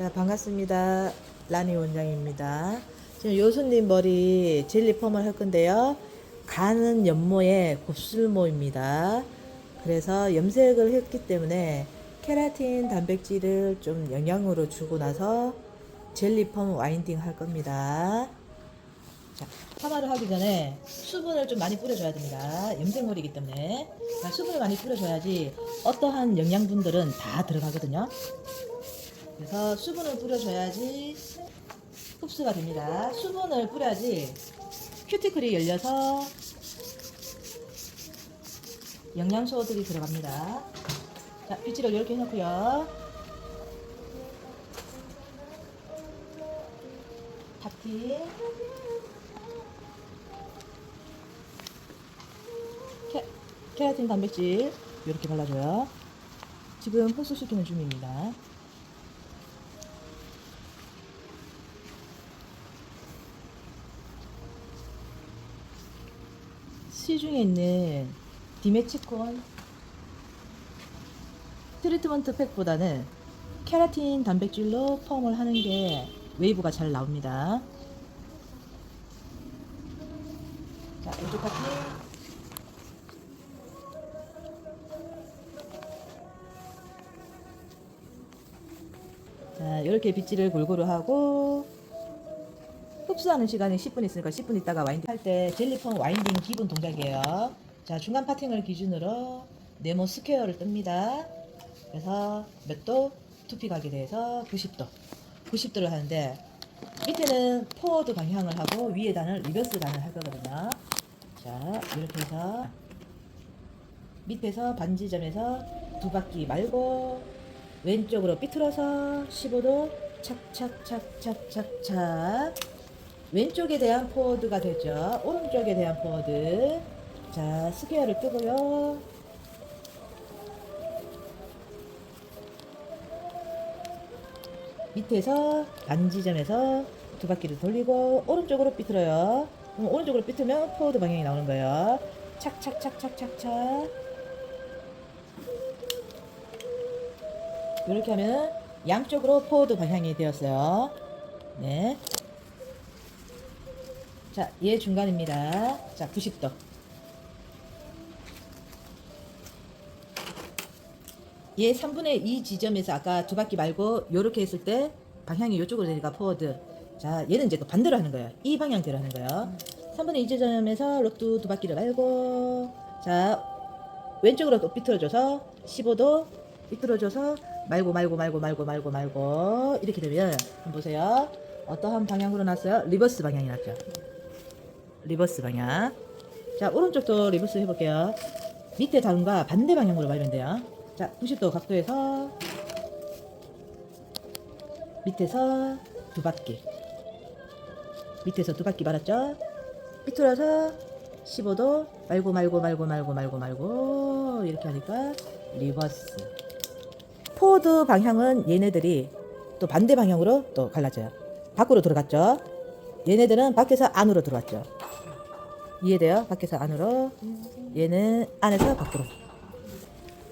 자, 반갑습니다. 라니 원장입니다. 지금 요수님 머리 젤리 펌을 할 건데요. 가는 연모에 곱슬모입니다. 그래서 염색을 했기 때문에 케라틴 단백질을 좀 영양으로 주고 나서 젤리 펌 와인딩 할 겁니다. 자, 파마를 하기 전에 수분을 좀 많이 뿌려줘야 됩니다. 염색물이기 때문에. 그러니까 수분을 많이 뿌려줘야지 어떠한 영양분들은 다 들어가거든요. 그래서 수분을 뿌려줘야지 흡수가 됩니다. 수분을 뿌려야지 큐티클이 열려서 영양소들이 들어갑니다. 자, 빗질을 이렇게 해놓고요. 파티 케라틴 단백질 이렇게 발라줘요. 지금 흡수시키는 중입니다. 시중에 있는 디메치콘 트리트먼트 팩보다는 케라틴 단백질로 펌을 하는 게 웨이브가 잘 나옵니다. 자, 왼쪽 파티. 자, 이렇게 빗질을 골고루 하고 흡수하는 시간이 10분 있으니까 10분 있다가 와인딩 할 때 젤리펌 와인딩 기본 동작이에요. 자, 중간 파팅을 기준으로 네모 스퀘어를 뜹니다. 그래서 몇 도? 투피 가게 돼서 90도. 90도를 하는데 밑에는 포워드 방향을 하고 위에다는 리버스 단을 할 거거든요. 자, 이렇게 해서 밑에서 반지점에서 두 바퀴 말고 왼쪽으로 삐뚤어서 15도 착착착착착착. 왼쪽에 대한 포워드가 되죠. 오른쪽에 대한 포워드. 자, 스퀘어를 뜨고요. 밑에서 반지점에서 두 바퀴를 돌리고 오른쪽으로 삐뚤어요. 그럼 오른쪽으로 삐뚤면 포워드 방향이 나오는 거예요. 착착착착착착. 이렇게 하면 양쪽으로 포워드 방향이 되었어요. 네. 자, 얘 중간입니다. 자, 90도. 얘 3분의 2 지점에서 아까 두 바퀴 말고 요렇게 했을 때 방향이 이쪽으로 되니까 포워드. 자, 얘는 이제 또 반대로 하는 거예요. 이 방향대로 하는 거예요. 3분의 2 지점에서 로또 두 바퀴를 말고, 자, 왼쪽으로 또 삐뚤어져서 15도 삐뚤어져서 말고 이렇게 되면 한번 보세요. 어떠한 방향으로 났어요? 리버스 방향이 났죠. 리버스 방향. 자, 오른쪽도 리버스 해볼게요. 밑에 다음과 반대 방향으로 말면 돼요. 자, 90도 각도에서 밑에서 두 바퀴, 밑에서 두 바퀴 말았죠. 삐뚤어서 15도 말고 이렇게 하니까 리버스. 포워드 방향은 얘네들이 또 반대 방향으로 또 갈라져요. 밖으로 들어갔죠. 얘네들은 밖에서 안으로 들어왔죠. 이해돼요? 밖에서 안으로. 얘는 안에서 밖으로.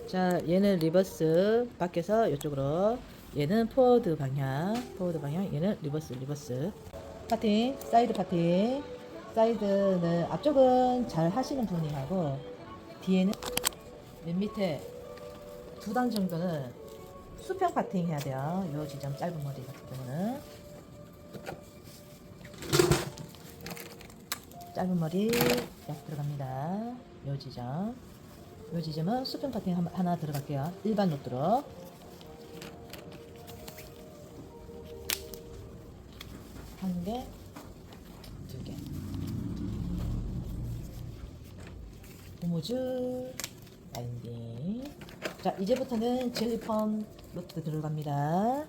자, 얘는 리버스, 밖에서 이쪽으로. 얘는 포워드 방향, 얘는 리버스. 파팅, 사이드 파팅. 사이드는 앞쪽은 잘 하시는 분이 하고, 뒤에는 맨 밑에 두 단 정도는 수평 파팅 해야 돼요. 요 지점 짧은 머리 같은 경우는. 짧은 머리 약 들어갑니다. 요 지점. 요 지점은 수평 파팅 하나 들어갈게요. 일반 노트로. 한 개, 두 개. 고무줄, 라인딩. 자, 이제부터는 젤리펌 노트 들어갑니다.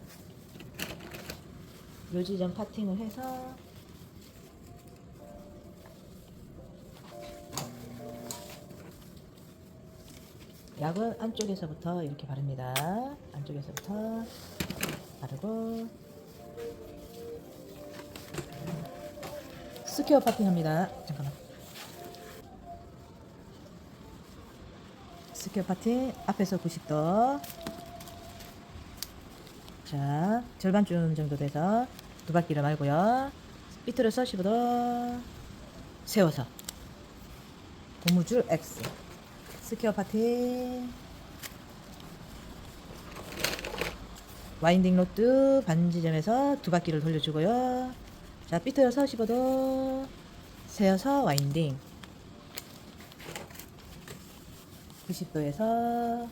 요 지점 파팅을 해서 약은 안쪽에서부터 이렇게 바릅니다. 안쪽에서부터 바르고 스퀘어 파팅 합니다. 잠깐만. 스퀘어 파팅 앞에서 90도 자, 절반쯤 정도 돼서 두 바퀴를 말고요. 삐뚤어서 15도 세워서 고무줄 X 스퀘어 파팅 와인딩 로드 반지점에서 두 바퀴를 돌려주고요. 자, 삐뚤어서 15도 세워서 와인딩 90도에서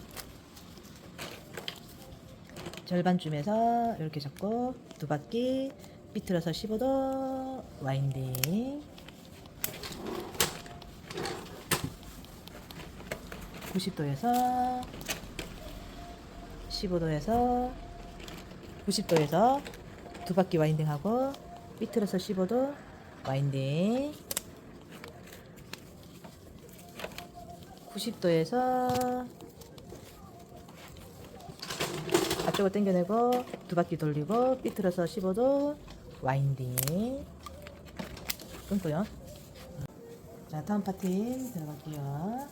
절반쯤에서 이렇게 잡고 두 바퀴 삐뚤어서 15도 와인딩 90도에서 15도에서 90도에서 두 바퀴 와인딩하고 삐뚤어서 15도 와인딩 90도에서 앞쪽을 당겨내고 두 바퀴 돌리고 삐뚤어서 15도 와인딩 끊고요. 자, 다음 파팅 들어갈게요.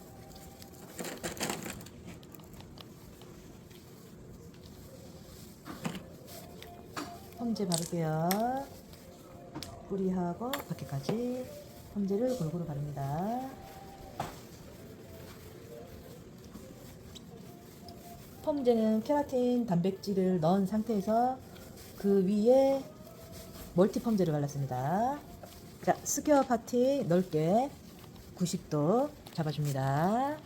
펌제 바를게요. 뿌리하고 바퀴까지 펌제를 골고루 바릅니다. 펌제는 케라틴 단백질을 넣은 상태에서 그 위에 멀티 펌제를 발랐습니다. 자, 스퀘어 파팅 넓게 90도 잡아줍니다.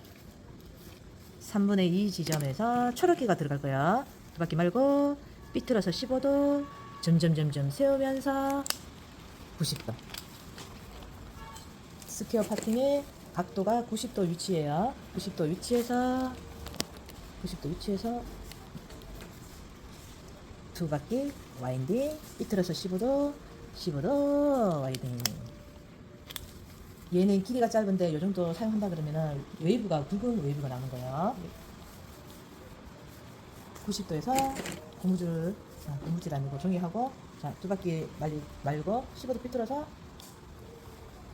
3분의 2 지점에서 초록기가 들어갈 거예요. 두 바퀴 말고 삐뚤어서 15도 점점점점 세우면서 90도. 스퀘어 파팅의 각도가 90도 위치예요. 90도 위치에서 두 바퀴 와인딩 삐뚤어서 15도 와인딩. 얘는 길이가 짧은데 이 정도 사용한다 그러면은 웨이브가 굵은 웨이브가 나오는 거예요. 90도에서 고무줄 아니고 종이하고 자, 두 바퀴 말고 15도 삐뚤어서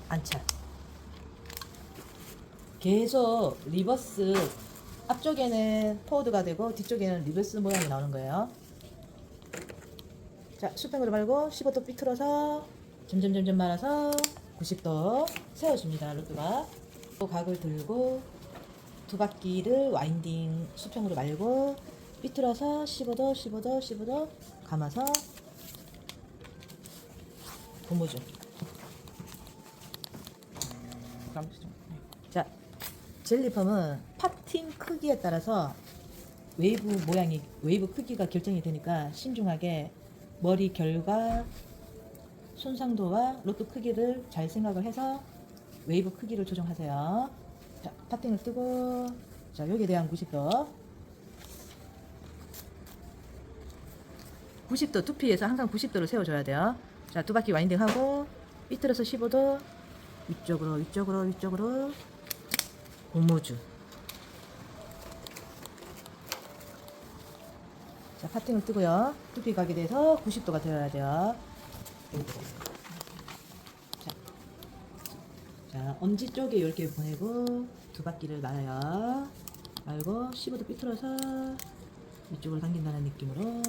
안착. 계속 리버스 앞쪽에는 포워드가 되고 뒤쪽에는 리버스 모양이 나오는 거예요. 자, 수평으로 말고 15도 삐뚤어서 점점점점 말아서 90도 세워줍니다. 로드가 각을 들고 두 바퀴를 와인딩 수평으로 말고 삐뚤어서 15도 감아서 고무줄. 자, 젤리펌은 파팅 크기에 따라서 웨이브 크기가 결정이 되니까 신중하게 머리 결과 손상도와 로드 크기를 잘 생각을 해서 웨이브 크기를 조정하세요. 자, 파팅을 뜨고 자, 여기에 대한 90도 두피에서 항상 90도를 세워줘야 돼요. 자, 두 바퀴 와인딩하고 삐뚤어서 15도 위쪽으로 고무줄. 자, 파팅을 뜨고요. 두피 각에 대해서 90도가 되어야 돼요. 자, 엄지 쪽에 이렇게 보내고 두 바퀴를 말아요. 말고 15도 삐뚤어서 이쪽으로 당긴다는 느낌으로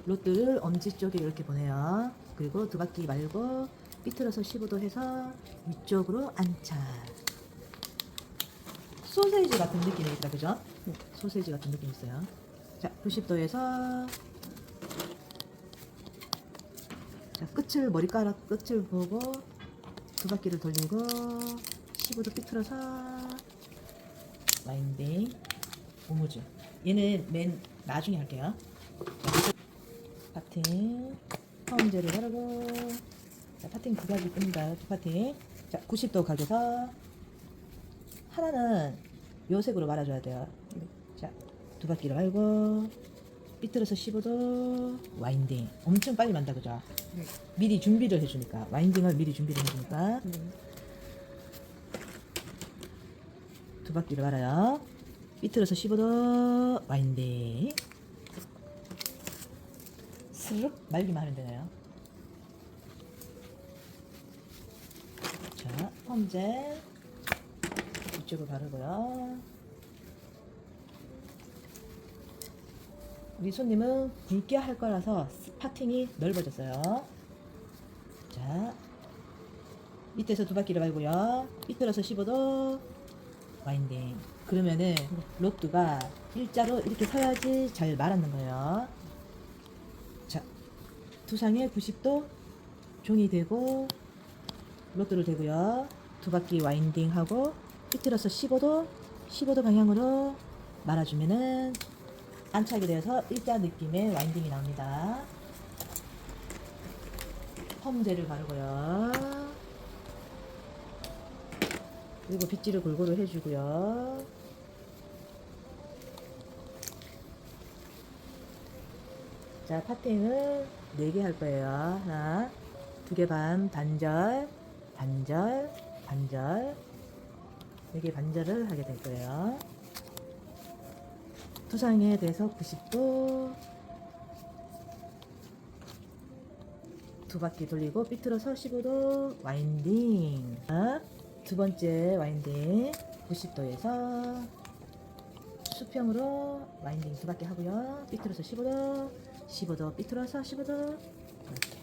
로드를 엄지 쪽에 이렇게 보내요. 그리고 두 바퀴 말고 삐뚤어서 15도 해서 위쪽으로 안착. 소세지 같은 느낌이 있다, 그죠? 소세지 같은 느낌이 있어요. 자, 90도에서 자, 머리카락 끝을 보고 두 바퀴를 돌리고 15도 삐뚤어서 와인딩 고무줄. 얘는 맨 나중에 할게요. 자, 파팅 펌제를 바르고 자, 파팅 두 가지 뜹니다. 두 파팅. 자, 90도 각에서 하나는 요 색으로 말아줘야 돼요. 자, 두 바퀴를 말고 삐뚤어서 15도 와인딩. 엄청 빨리 만다, 그죠? 미리 준비를 해주니까. 와인딩을 미리 준비를 해주니까. 두 바퀴를 말아요. 삐뚤어서 15도 와인딩. 스르륵 말기만 하면 되나요? 자, 펌제 이쪽으로 바르고요. 우리 손님은 굵게 할 거라서 파팅이 넓어졌어요. 자, 밑에서 두 바퀴를 말고요. 삐뚤어서 15도 와인딩. 그러면은 로뚜가 일자로 이렇게 서야지 잘 말았는 거예요. 자, 두상에 90도 종이 대고 로뚜를 대고요. 두 바퀴 와인딩 하고 삐뚤어서 15도 방향으로 말아주면은 안착이 되어서 일자 느낌의 와인딩이 나옵니다. 펌젤을 바르고요. 그리고 빗질을 골고루 해주고요. 자, 파팅을 4개 할 거예요. 하나, 2개 반, 반절, 반절, 반절, 4개 반절을 하게 될 거예요. 두상에 대해서 90도 두 바퀴 돌리고 삐뚤어서 15도 와인딩. 두 번째 와인딩 90도에서 수평으로 와인딩 두 바퀴 하고요. 삐뚤어서 15도 삐뚤어서 15도 이렇게.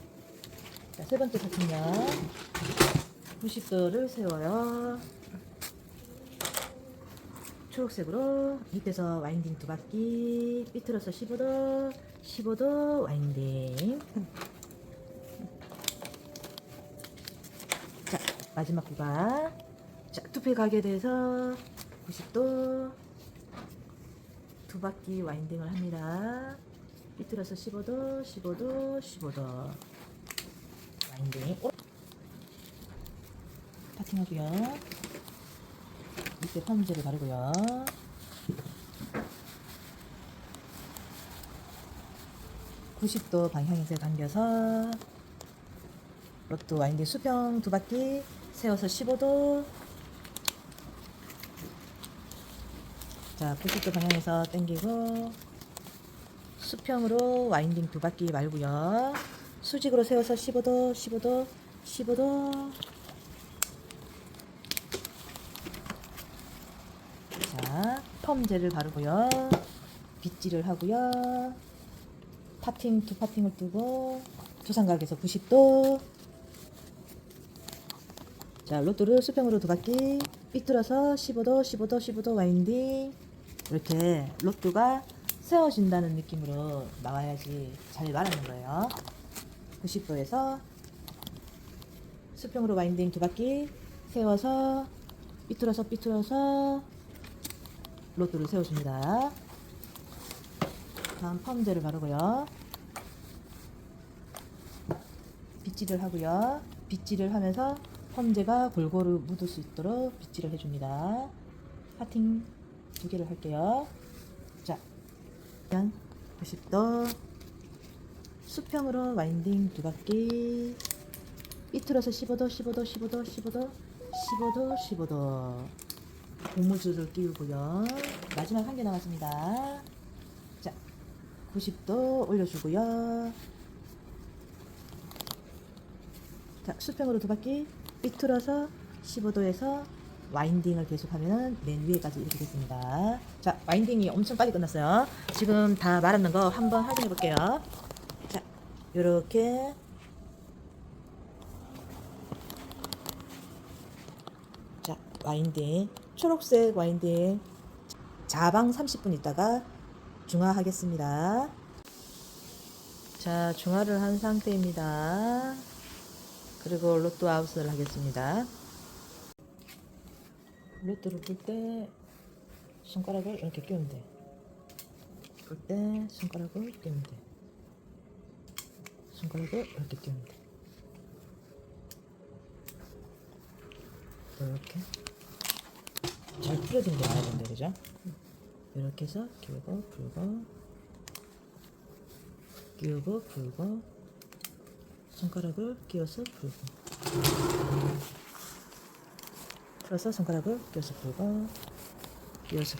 자, 세 번째 파팅요. 90도를 세워요. 초록색으로 밑에서 와인딩 두 바퀴 삐뚤어서 15도 와인딩. 자, 마지막 구간. 자, 두피 가게 돼서 90도 두 바퀴 와인딩을 합니다. 삐뚤어서 15도 와인딩. 파팅하고요. 밑에 펌젤을 바르고요. (90도) 방향에서 당겨서 로또 와인딩 수평 두 바퀴 세워서 15도. 자, 90도 방향에서 당기고 수평으로 와인딩 두 바퀴 말고요. 수직으로 세워서 15도. 자, 펌젤을 바르고요. 빗질을 하고요. 파팅 두 파팅을 뜨고 두상각에서 90도. 자, 로또를 수평으로 두 바퀴 삐뚤어서 15도 와인딩. 이렇게 로또가 세워진다는 느낌으로 나와야지 잘 말하는 거예요. 90도에서 수평으로 와인딩 두 바퀴 세워서 삐뚤어서 로또를 세워줍니다. 다음 펌젤을 바르고요. 빗질을 하고요. 빗질을 하면서 펌제가 골고루 묻을 수 있도록 빗질을 해줍니다. 파팅 2개를 할게요. 자, 90도 수평으로 와인딩 두 바퀴 삐뚤어서 15도 고무줄을 끼우고요. 마지막 한 개 남았습니다. 자, 90도 올려주고요. 자, 수평으로 두 바퀴 삐뚤어서 15도에서 와인딩을 계속하면 맨 위에까지 이렇게 됐습니다. 자, 와인딩이 엄청 빨리 끝났어요. 지금 다 말았는 거 한번 확인해 볼게요. 자, 요렇게 자, 와인딩 초록색 와인딩 자방 30분 있다가 중화하겠습니다. 자, 중화를 한 상태입니다. 그리고 로또 아웃을 하겠습니다. 로또를 풀 때 손가락을 이렇게 끼우면 돼. 풀 때 손가락을 끼우면 돼. 손가락을 이렇게 끼우면 돼. 이렇게 잘 풀어진 게 나와야 된다, 그죠? 이렇게 해서 끼우고 풀고 손가락을 끼워서 풀고 풀어서 손가락을 끼워서 풀고 끼워서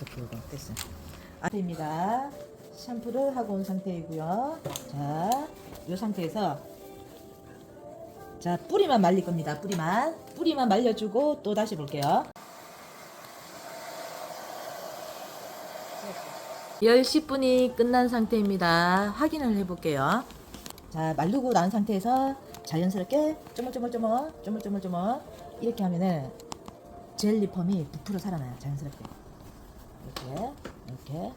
풀고 됐어요. 앞입니다. 샴푸를 하고 온 상태이고요. 자, 이 상태에서 자, 뿌리만 말릴 겁니다. 뿌리만 말려주고 또 다시 볼게요. 10분이 끝난 상태입니다. 확인을 해볼게요. 자, 마르고 난 상태에서 자연스럽게 쪼물쪼물 이렇게 하면은 젤리펌이 부풀어 살아나요. 자연스럽게. 이렇게.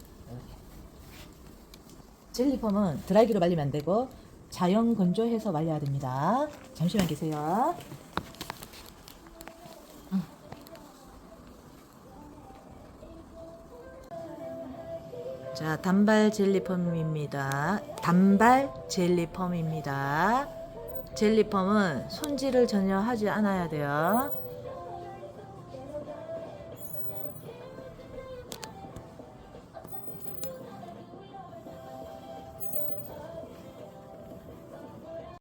젤리펌은 드라이기로 말리면 안 되고 자연 건조해서 말려야 됩니다. 잠시만 계세요. 자, 단발 젤리펌입니다. 젤리펌은 손질을 전혀 하지 않아야 돼요.